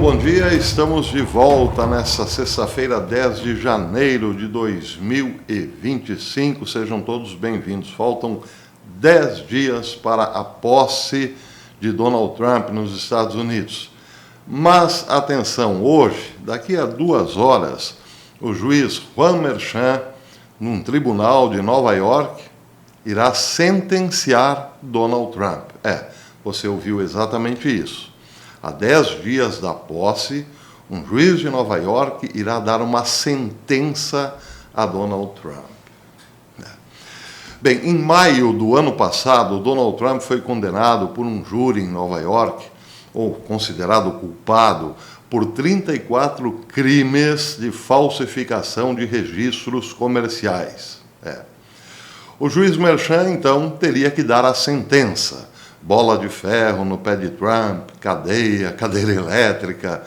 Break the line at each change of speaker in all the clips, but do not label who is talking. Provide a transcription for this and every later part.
bom dia. Estamos de volta nesta sexta-feira, 10 de janeiro de 2025. Sejam todos bem-vindos. Faltam 10 dias para a posse de Donald Trump nos Estados Unidos. Mas, atenção, hoje, daqui a 2 horas, o juiz Juan Merchan, num tribunal de Nova York, irá sentenciar Donald Trump. Você ouviu exatamente isso. Há 10 dias da posse, um juiz de Nova York irá dar uma sentença a Donald Trump. Bem, em maio do ano passado, Donald Trump foi condenado por um júri em Nova York, ou considerado culpado, por 34 crimes de falsificação de registros comerciais. O juiz Merchan, então, teria que dar a sentença. Bola de ferro no pé de Trump, cadeira elétrica.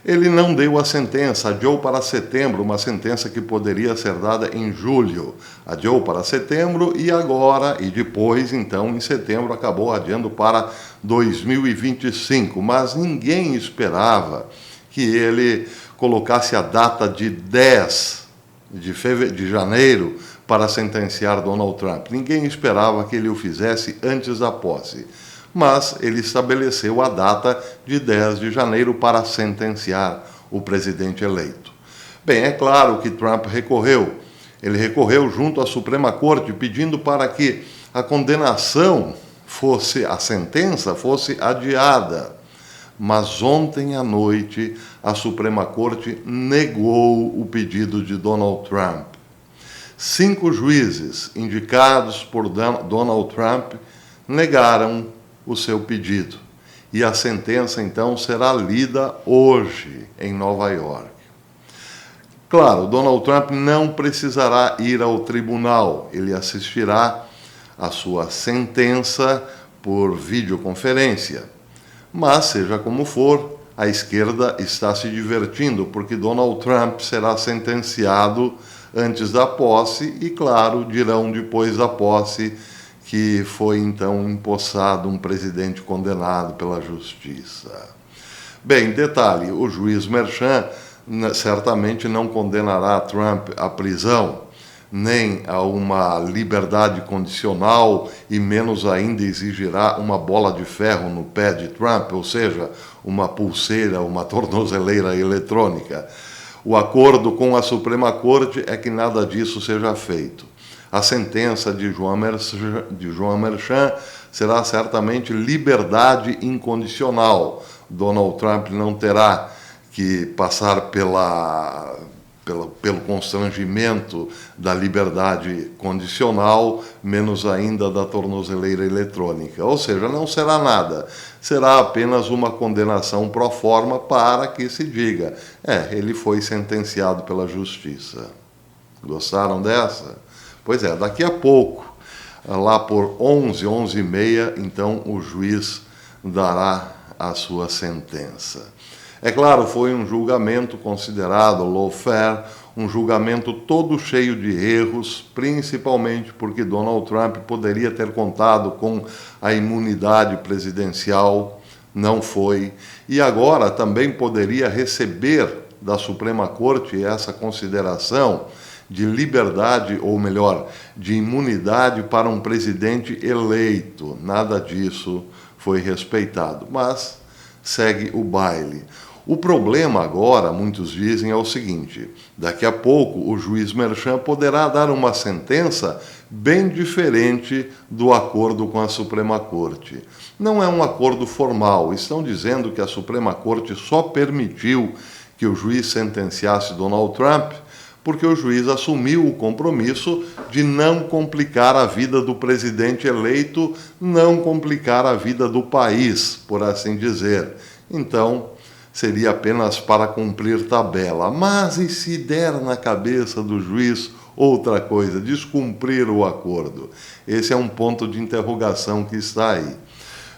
Ele não deu a sentença, adiou para setembro, uma sentença que poderia ser dada em julho. Adiou para setembro e agora, e depois, então, em setembro, acabou adiando para 2025. Mas ninguém esperava que ele colocasse a data de 10 de janeiro para sentenciar Donald Trump. Ninguém esperava que ele o fizesse antes da posse, mas ele estabeleceu a data de 10 de janeiro para sentenciar o presidente eleito. Bem, é claro que Trump recorreu. Ele recorreu junto à Suprema Corte, pedindo para que a condenação a sentença fosse adiada. Mas ontem à noite, a Suprema Corte negou o pedido de Donald Trump. 5 juízes indicados por Donald Trump negaram o seu pedido. E a sentença, então, será lida hoje em Nova York. Claro, Donald Trump não precisará ir ao tribunal. Ele assistirá à sua sentença por videoconferência. Mas, seja como for, a esquerda está se divertindo, porque Donald Trump será sentenciado antes da posse e, claro, dirão depois da posse que foi, então, empossado um presidente condenado pela justiça. Bem, detalhe, o juiz Merchan certamente não condenará Trump à prisão, nem a uma liberdade condicional e menos ainda exigirá uma bola de ferro no pé de Trump, ou seja, uma pulseira, uma tornozeleira eletrônica. O acordo com a Suprema Corte é que nada disso seja feito. A sentença de Juan Merchan será certamente liberdade incondicional. Donald Trump não terá que passar pelo constrangimento da liberdade condicional, menos ainda da tornozeleira eletrônica. Ou seja, não será nada. Será apenas uma condenação pro forma para que se diga, ele foi sentenciado pela justiça. Gostaram dessa? Pois é, daqui a pouco, lá por 11h30, então o juiz dará a sua sentença. É claro, foi um julgamento considerado lawfare, um julgamento todo cheio de erros, principalmente porque Donald Trump poderia ter contado com a imunidade presidencial, não foi, e agora também poderia receber da Suprema Corte essa consideração de liberdade, ou melhor, de imunidade para um presidente eleito. Nada disso foi respeitado, mas segue o baile. O problema agora, muitos dizem, é o seguinte: daqui a pouco o juiz Merchan poderá dar uma sentença bem diferente do acordo com a Suprema Corte. Não é um acordo formal, estão dizendo que a Suprema Corte só permitiu que o juiz sentenciasse Donald Trump porque o juiz assumiu o compromisso de não complicar a vida do presidente eleito, não complicar a vida do país, por assim dizer. Então, seria apenas para cumprir tabela. Mas e se der na cabeça do juiz outra coisa, descumprir o acordo? Esse é um ponto de interrogação que está aí.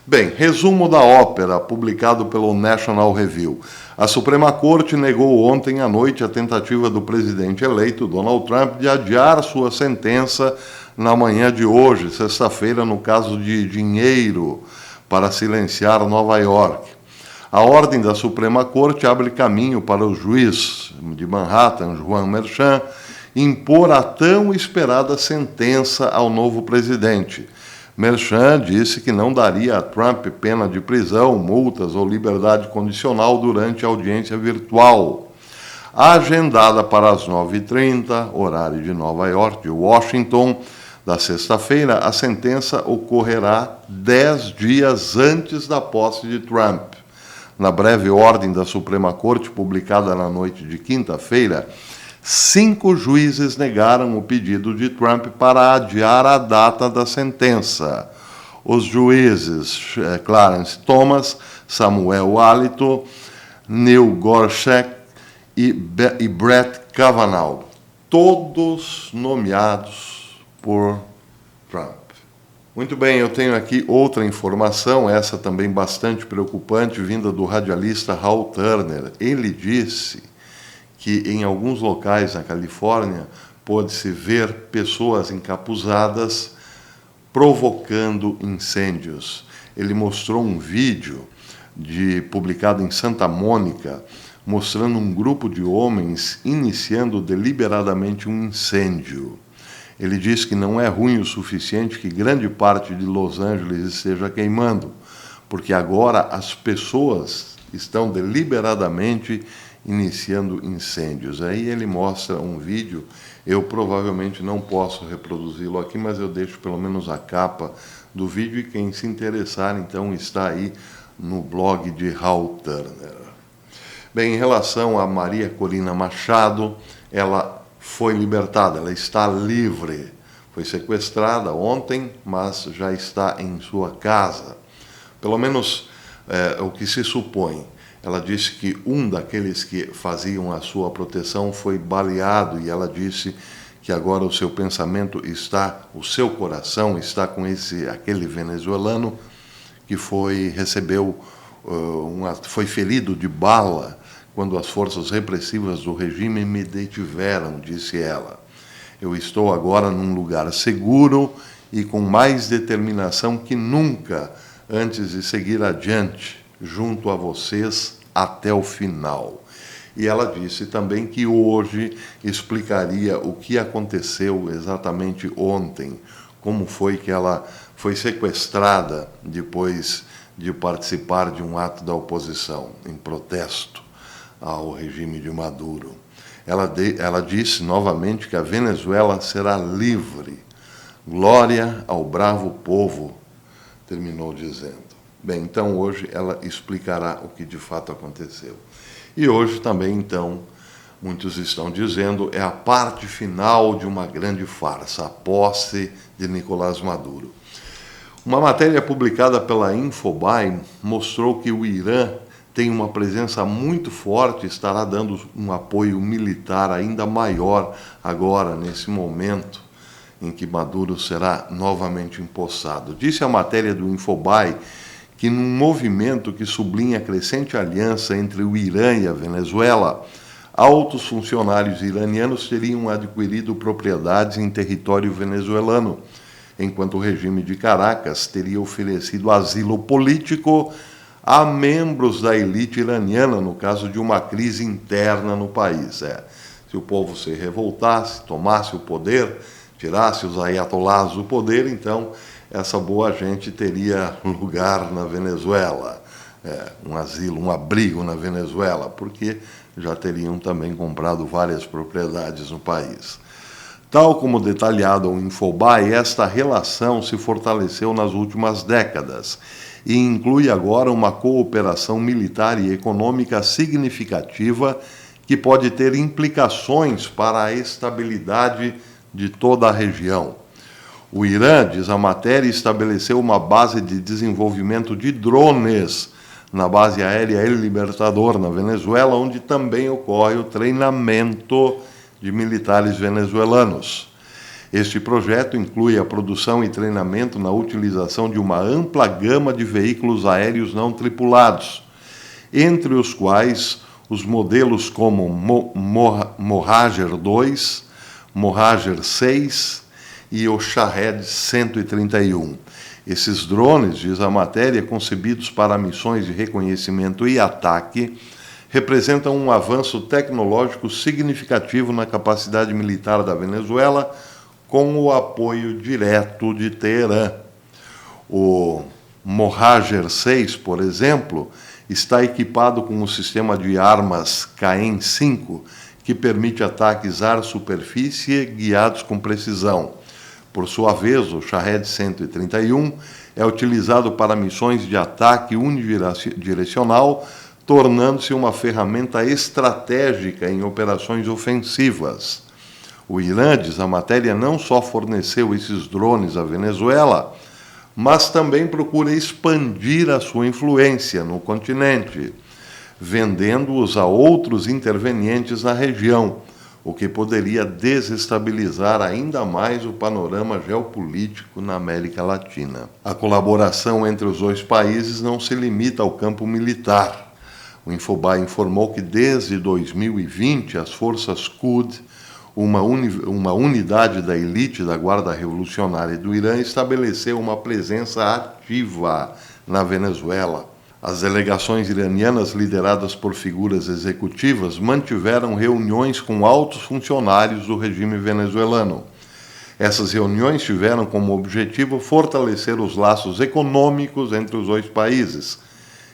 Bem, resumo da ópera, publicado pelo National Review. A Suprema Corte negou ontem à noite a tentativa do presidente eleito, Donald Trump, de adiar sua sentença na manhã de hoje, sexta-feira, no caso de dinheiro, para silenciar Nova York. A ordem da Suprema Corte abre caminho para o juiz de Manhattan, Juan Merchan, impor a tão esperada sentença ao novo presidente. Merchan disse que não daria a Trump pena de prisão, multas ou liberdade condicional durante a audiência virtual. Agendada para as 9h30, horário de Nova York, de Washington, da sexta-feira, a sentença ocorrerá 10 dias antes da posse de Trump. Na breve ordem da Suprema Corte, publicada na noite de quinta-feira, 5 juízes negaram o pedido de Trump para adiar a data da sentença. Os juízes Clarence Thomas, Samuel Alito, Neil Gorsuch e Brett Kavanaugh, todos nomeados por Trump. Muito bem, eu tenho aqui outra informação, essa também bastante preocupante, vinda do radialista Hal Turner. Ele disse que em alguns locais na Califórnia pôde-se ver pessoas encapuzadas provocando incêndios. Ele mostrou um vídeo publicado em Santa Mônica, mostrando um grupo de homens iniciando deliberadamente um incêndio. Ele diz que não é ruim o suficiente que grande parte de Los Angeles esteja queimando, porque agora as pessoas estão deliberadamente iniciando incêndios. Aí ele mostra um vídeo, eu provavelmente não posso reproduzi-lo aqui, mas eu deixo pelo menos a capa do vídeo e quem se interessar, então, está aí no blog de Hal Turner. Bem, em relação a Maria Corina Machado, ela foi libertada, ela está livre. Foi sequestrada ontem, mas já está em sua casa. Pelo menos o que se supõe. Ela disse que um daqueles que faziam a sua proteção foi baleado e ela disse que agora o seu pensamento está, o seu coração está com aquele venezuelano que foi ferido de bala quando as forças repressivas do regime me detiveram, disse ela. Eu estou agora num lugar seguro e com mais determinação que nunca antes de seguir adiante, junto a vocês, até o final. E ela disse também que hoje explicaria o que aconteceu exatamente ontem, como foi que ela foi sequestrada depois de participar de um ato da oposição, em protesto ao regime de Maduro. Ela disse novamente que a Venezuela será livre. Glória ao bravo povo, terminou dizendo. Bem, então hoje ela explicará o que de fato aconteceu. E hoje também, então, muitos estão dizendo, é a parte final de uma grande farsa, a posse de Nicolás Maduro. Uma matéria publicada pela Infobae mostrou que o Irã tem uma presença muito forte, estará dando um apoio militar ainda maior agora, nesse momento em que Maduro será novamente empossado. Disse a matéria do Infobae que num movimento que sublinha a crescente aliança entre o Irã e a Venezuela, altos funcionários iranianos teriam adquirido propriedades em território venezuelano, enquanto o regime de Caracas teria oferecido asilo político a membros da elite iraniana, no caso de uma crise interna no país. Se o povo se revoltasse, tomasse o poder, tirasse os ayatolás do poder, então essa boa gente teria lugar na Venezuela, um asilo, um abrigo na Venezuela, porque já teriam também comprado várias propriedades no país. Tal como detalhado ao Infobae, esta relação se fortaleceu nas últimas décadas e inclui agora uma cooperação militar e econômica significativa que pode ter implicações para a estabilidade de toda a região. O Irã, diz a matéria, estabeleceu uma base de desenvolvimento de drones na base aérea El Libertador, na Venezuela, onde também ocorre o treinamento de militares venezuelanos. Este projeto inclui a produção e treinamento na utilização de uma ampla gama de veículos aéreos não tripulados, entre os quais os modelos como Morager 2, Morager 6 e o Shahed 131. Esses drones, diz a matéria, concebidos para missões de reconhecimento e ataque, representam um avanço tecnológico significativo na capacidade militar da Venezuela, com o apoio direto de Teherã. O Mohajer 6, por exemplo, está equipado com um sistema de armas Caem-5, que permite ataques ar-superfície guiados com precisão. Por sua vez, o Shahed 131 é utilizado para missões de ataque unidirecional, tornando-se uma ferramenta estratégica em operações ofensivas. O Irã, diz a matéria, não só forneceu esses drones à Venezuela, mas também procura expandir a sua influência no continente, vendendo-os a outros intervenientes na região, o que poderia desestabilizar ainda mais o panorama geopolítico na América Latina. A colaboração entre os dois países não se limita ao campo militar. O Infobae informou que desde 2020 as forças Quds, uma unidade da elite da Guarda Revolucionária do Irã, estabeleceu uma presença ativa na Venezuela. As delegações iranianas, lideradas por figuras executivas, mantiveram reuniões com altos funcionários do regime venezuelano. Essas reuniões tiveram como objetivo fortalecer os laços econômicos entre os dois países,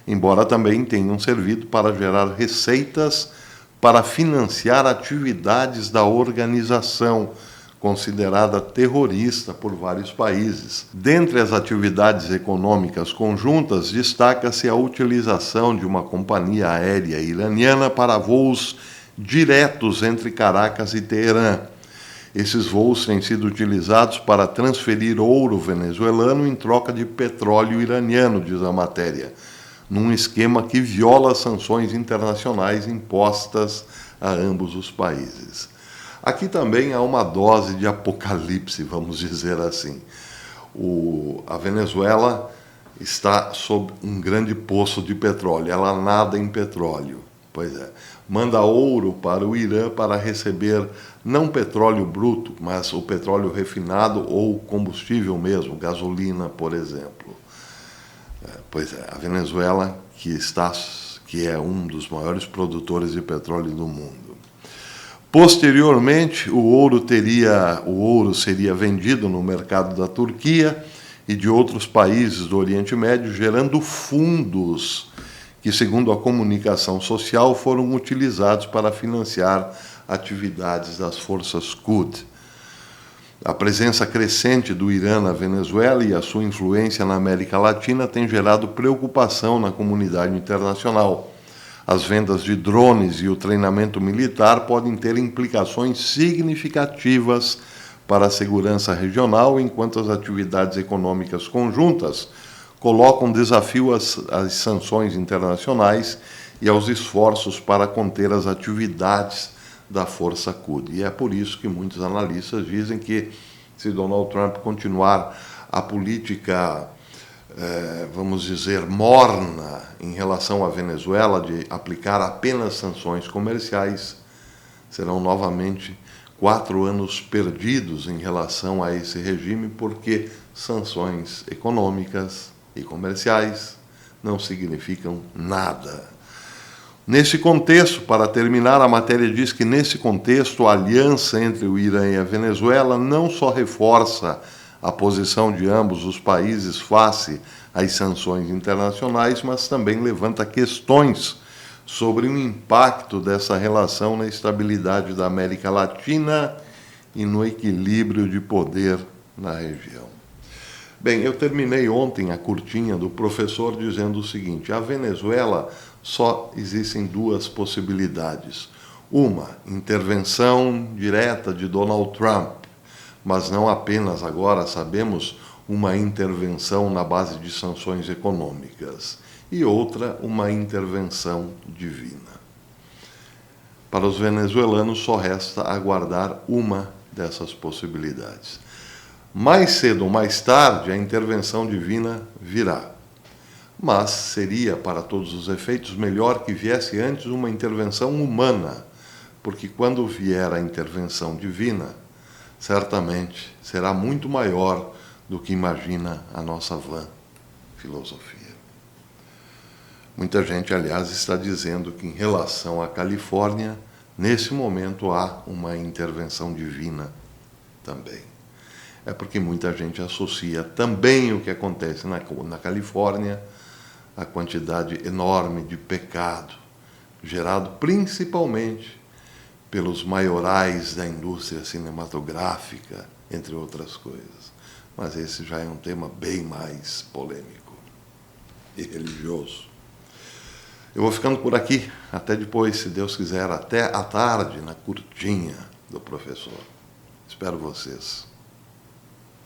embora também tenham servido para gerar receitas para financiar atividades da organização, considerada terrorista por vários países. Dentre as atividades econômicas conjuntas, destaca-se a utilização de uma companhia aérea iraniana para voos diretos entre Caracas e Teherã. Esses voos têm sido utilizados para transferir ouro venezuelano em troca de petróleo iraniano, diz a matéria, num esquema que viola as sanções internacionais impostas a ambos os países. Aqui também há uma dose de apocalipse, vamos dizer assim. A Venezuela está sob um grande poço de petróleo, ela nada em petróleo. Pois é, manda ouro para o Irã para receber não petróleo bruto, mas o petróleo refinado ou combustível mesmo, gasolina, por exemplo. Pois é, a Venezuela, que é um dos maiores produtores de petróleo do mundo. Posteriormente, o ouro seria vendido no mercado da Turquia e de outros países do Oriente Médio, gerando fundos que, segundo a comunicação social, foram utilizados para financiar atividades das forças Quds. A presença crescente do Irã na Venezuela e a sua influência na América Latina tem gerado preocupação na comunidade internacional. As vendas de drones e o treinamento militar podem ter implicações significativas para a segurança regional, enquanto as atividades econômicas conjuntas colocam desafio às sanções internacionais e aos esforços para conter as atividades da força Quds. E é por isso que muitos analistas dizem que, se Donald Trump continuar a política, vamos dizer, morna em relação à Venezuela, de aplicar apenas sanções comerciais, serão novamente 4 anos perdidos em relação a esse regime, porque sanções econômicas e comerciais não significam nada. Nesse contexto, para terminar, a matéria diz que, nesse contexto, a aliança entre o Irã e a Venezuela não só reforça a posição de ambos os países face às sanções internacionais, mas também levanta questões sobre o impacto dessa relação na estabilidade da América Latina e no equilíbrio de poder na região. Bem, eu terminei ontem a curtinha do professor dizendo o seguinte: a Venezuela só existem 2 possibilidades. Uma, intervenção direta de Donald Trump, mas não apenas, agora sabemos, uma intervenção na base de sanções econômicas. E outra, uma intervenção divina. Para os venezuelanos só resta aguardar uma dessas possibilidades. Mais cedo ou mais tarde, a intervenção divina virá. Mas seria, para todos os efeitos, melhor que viesse antes uma intervenção humana, porque quando vier a intervenção divina, certamente será muito maior do que imagina a nossa vã filosofia. Muita gente, aliás, está dizendo que em relação à Califórnia, nesse momento há uma intervenção divina também. É porque muita gente associa também o que acontece na Califórnia à quantidade enorme de pecado, gerado principalmente pelos maiorais da indústria cinematográfica, entre outras coisas. Mas esse já é um tema bem mais polêmico e religioso. Eu vou ficando por aqui. Até depois, se Deus quiser. Até à tarde, na curtinha do professor. Espero vocês.